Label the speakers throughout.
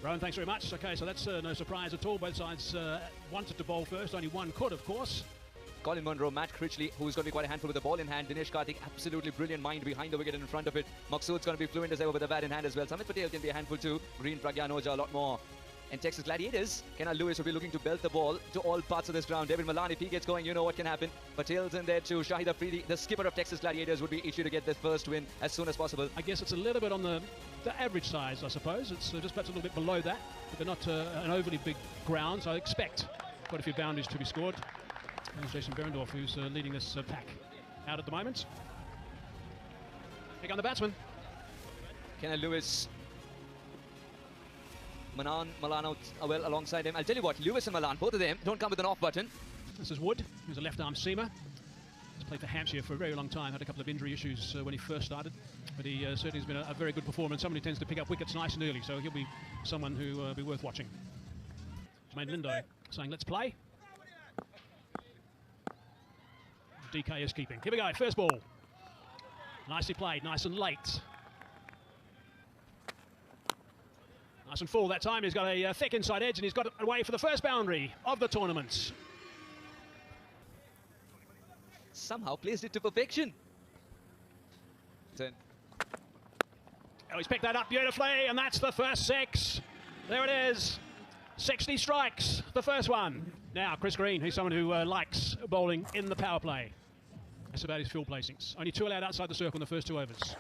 Speaker 1: Rowan, thanks very much. Okay, so that's no surprise at all. Both sides wanted to bowl first. Only one could, of course.
Speaker 2: Colin Munro, Matt Critchley, who's going to be quite a handful with the ball in hand. Dinesh Karthik, absolutely brilliant mind behind the wicket and in front of it. Maqsood's going to be fluent as ever with the bat in hand as well. Samit Patel can be a handful too. Green, Pragyan Ojha, a lot more. And Texas Gladiators, Kenal Lewis will be looking to belt the ball to all parts of this ground. David Malan, if he gets going, you know what can happen. Patel's in there too. Shahid Afridi, the skipper of Texas Gladiators, would be itchy to get the first win as soon as possible.
Speaker 1: I guess it's a little bit on the average size, I suppose. It's just perhaps a little bit below that, but they're not an overly big ground, so I expect quite a few boundaries to be scored. There's Jason Berendorf, who's leading this pack out at the moment. Here come the batsman.
Speaker 2: Kenal Lewis. Malan out well alongside him. I'll tell you what, Lewis and Malan, both of them don't come with an off button.
Speaker 1: This is Wood, who's a left-arm seamer. He's played for Hampshire for a very long time, had a couple of injury issues when he first started, but he certainly has been a very good performer and somebody who tends to pick up wickets nice and early, so he'll be someone who will be worth watching. Jermaine Lindo saying, let's play. DK is keeping. Here we go, first ball. Nicely played, nice and late. Nice and full that time. He's got a thick inside edge and he's got it away for the first boundary of the tournament.
Speaker 2: Somehow placed it to perfection.
Speaker 1: Oh, he's picked that up beautifully and that's the first six. There it is. 60 strikes, the first one. Now, Chris Green, who's someone who likes bowling in the power play. That's about his field placings. Only 2 allowed outside the circle in the first 2 overs.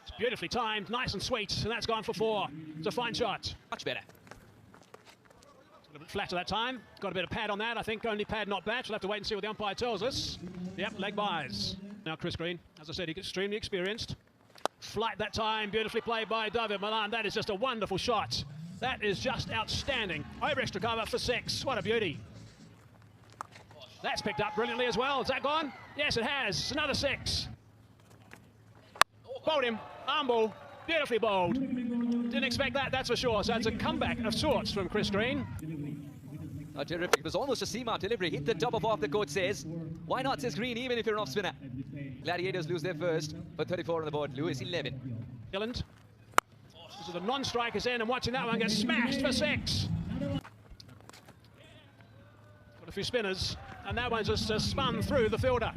Speaker 1: It's beautifully timed, nice and sweet, and that's gone for 4. It's a fine shot.
Speaker 2: Much better.
Speaker 1: A little bit flatter that time. Got a bit of pad on that. I think only pad, not bat. We'll have to wait and see what the umpire tells us. Yep, leg buys. Now Chris Green, as I said, he's extremely experienced. Flight that time, beautifully played by David Malan. That is just a wonderful shot. That is just outstanding. Over extra cover for 6. What a beauty. That's picked up brilliantly as well. Has that gone? Yes, it has. It's another 6. Bowled him. Arm ball. Beautifully bowled. Didn't expect that, that's for sure. So it's a comeback of sorts from Chris Green.
Speaker 2: Oh, terrific. It was almost a seam out delivery. Hit the top of the coach says. Why not, says Green, even if you're an off spinner. Gladiators lose their first for 34 on the board. Lewis 11.
Speaker 1: Gilland. So the non-strikers in and watching that one get smashed for 6. Got a few spinners and that one's just spun through the fielder.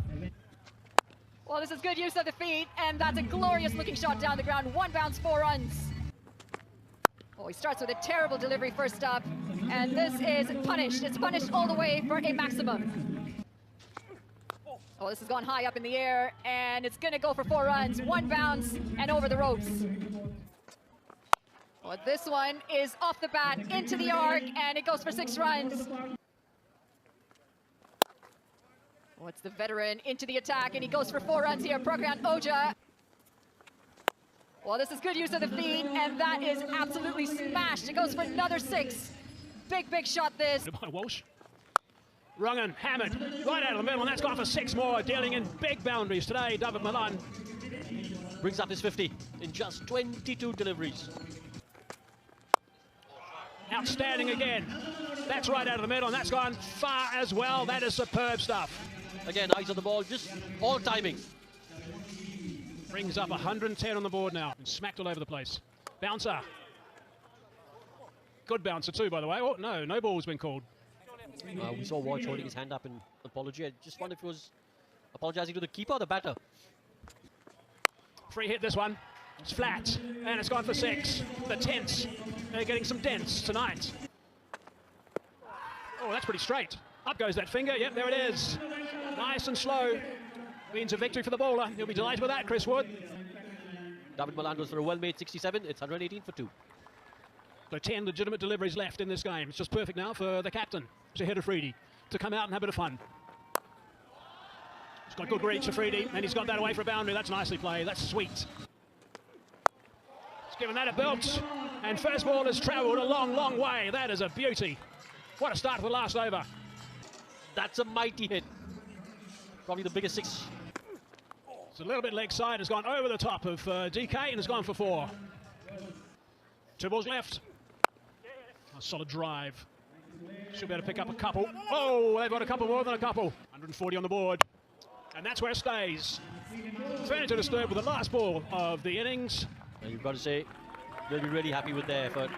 Speaker 3: Well, this is good use of the feet and that's a glorious looking shot down the ground. 1 bounce, 4 runs. Oh, he starts with a terrible delivery first up and this is punished. It's punished all the way for a maximum. Oh, this has gone high up in the air and it's going to go for 4 runs. 1 bounce and over the ropes. Well, this one is off the bat into the arc and it goes for 6 runs. Oh, it's the veteran into the attack and he goes for 4 runs here. Pragyan Ojha. Well, this is good use of the feet and that is absolutely smashed. It goes for another 6. Big shot this.
Speaker 1: By Walsh. Rungan hammered right out of the middle and that's gone for 6 more, dealing in big boundaries today. David Malan
Speaker 4: brings up his 50 in just 22 deliveries.
Speaker 1: Outstanding again. That's right out of the middle and that's gone far as well. That is superb stuff.
Speaker 4: Again, eyes on the ball, just all timing.
Speaker 1: Brings up 110 on the board now. And smacked all over the place. Bouncer. Good bouncer too, by the way. Oh, no ball's been called.
Speaker 4: We saw Walsh holding his hand up in apology. I just wonder if he was apologizing to the keeper or the batter.
Speaker 1: Free hit this one. It's flat. And it's gone for 6. The tents. They're getting some dents tonight. Oh, that's pretty straight. Up goes that finger. Yep, there it is. Nice and slow. Means a victory for the bowler. He'll be delighted with that, Chris Wood.
Speaker 4: David Malan goes for a well-made 67. It's 118 for 2.
Speaker 1: So 10 legitimate deliveries left in this game. It's just perfect now for the captain, Shahid Afridi, to come out and have a bit of fun. He's got good reach, Afridi, and he's got that away for a boundary. That's nicely played. That's sweet. He's given that a belt, and first ball has travelled a long way. That is a beauty. What a start for the last over.
Speaker 4: That's a mighty hit. Probably the biggest 6.
Speaker 1: It's a little bit leg side. It's gone over the top of DK and has gone for 4. 2 balls left. A solid drive. Should be able to pick up a couple. Oh, they've got a couple more than a couple. 140 on the board. And that's where it stays. Furniture disturbed with the last ball of the innings.
Speaker 4: And you've got to say, they'll be really happy with their effort.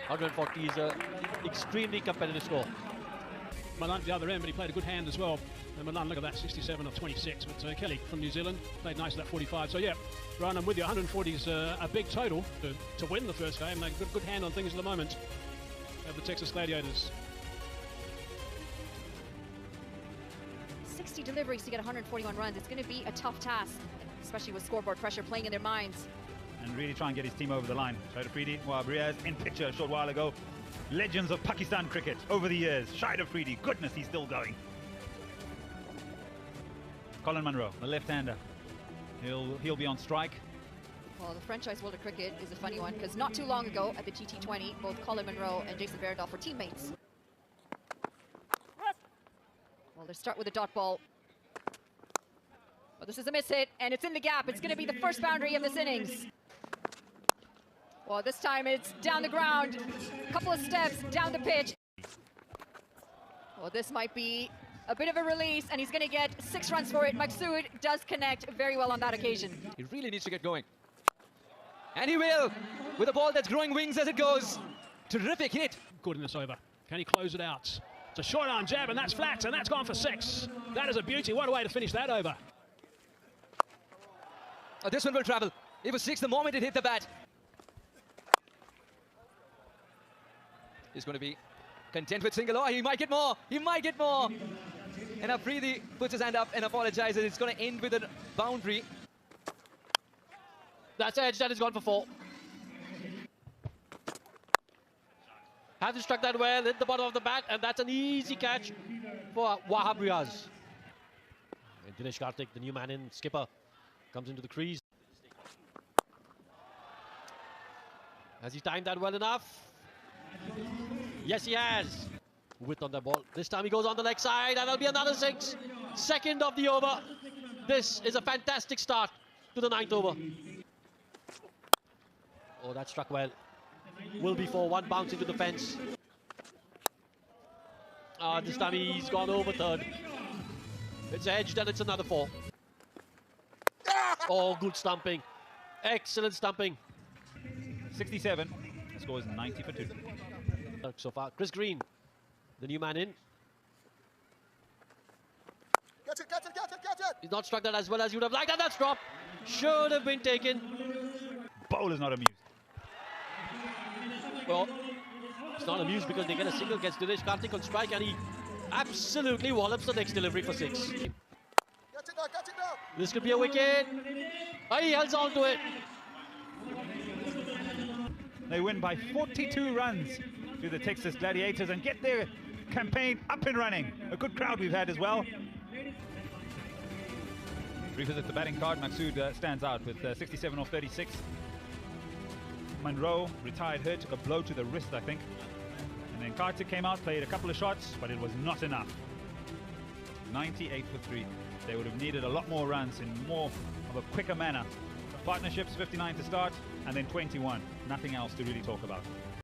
Speaker 4: 140 is an extremely competitive score.
Speaker 1: Milan at the other end, but he played a good hand as well. And Milan, look at that, 67 of 26. But Kelly from New Zealand played nice at that 45. So yeah, Ryan, I'm with you. 140 is a big total to win the first game. They've got a good hand on things at the moment of the Texas Gladiators.
Speaker 3: 60 deliveries to get 141 runs. It's going to be a tough task, especially with scoreboard pressure playing in their minds.
Speaker 5: And really try and get his team over the line. Shahid Afridi, Riaz in picture a short while ago. Legends of Pakistan cricket over the years. Shahid Afridi, goodness, he's still going. Colin Munro, the left-hander. He'll be on strike.
Speaker 3: Well, the franchise world of cricket is a funny one because not too long ago at the TT20, both Colin Munro and Jason Behrendorff were teammates. Well, they start with a dot ball. Well, this is a miss hit, and it's in the gap. It's going to be the first boundary of this innings. Well, this time it's down the ground, a couple of steps down the pitch. Well, this might be a bit of a release, and he's going to get 6 runs for it. Maksud does connect very well on that occasion.
Speaker 2: He really needs to get going. And he will, with a ball that's growing wings as it goes. Terrific hit.
Speaker 1: Good in this over. Can he close it out? It's a short arm jab, and that's flat, and that's gone for 6. That is a beauty. What a way to finish that over.
Speaker 2: Oh, this one will travel. It was 6 the moment it hit the bat. He's going to be content with single. Oh, he might get more. He might get more. And Afridi puts his hand up and apologizes. It's going to end with a boundary.
Speaker 4: That's edge, that has gone for 4. Hasn't struck that well, hit the bottom of the bat, and that's an easy catch for Wahab Riaz. And Dinesh Karthik, the new man in, skipper, comes into the crease. Has he timed that well enough? Yes, he has. Width on that ball. This time he goes on the leg side, and that'll be another 6. Second of the over. This is a fantastic start to the 9th over. Oh, that struck well. Will be for 1 bounce into the fence. This time he's gone over 3rd. It's edged and it's another 4. Oh, good stumping. Excellent stumping.
Speaker 5: 67. The score is 90 for 2.
Speaker 4: So far, Chris Green, the new man in.
Speaker 6: Get it!
Speaker 4: He's not struck that as well as you would have liked, and that's dropped. Should have been taken.
Speaker 5: Bowler's not amused.
Speaker 4: Well, it's not amused because they get a single, gets Dinesh Karthik on strike, and he absolutely wallops the next delivery for 6.
Speaker 6: Get it now!
Speaker 4: This could be a wicket. Oh, he holds on to it.
Speaker 5: They win by 42 runs to the Texas Gladiators and get their campaign up and running. A good crowd we've had as well. Revisit the batting card. Maksud stands out with 67 off 36. Munro, retired hurt, a blow to the wrist, I think. And then Karthik came out, played a couple of shots, but it was not enough. 98 for 3. They would have needed a lot more runs in more of a quicker manner. Partnerships, 59 to start, and then 21. Nothing else to really talk about.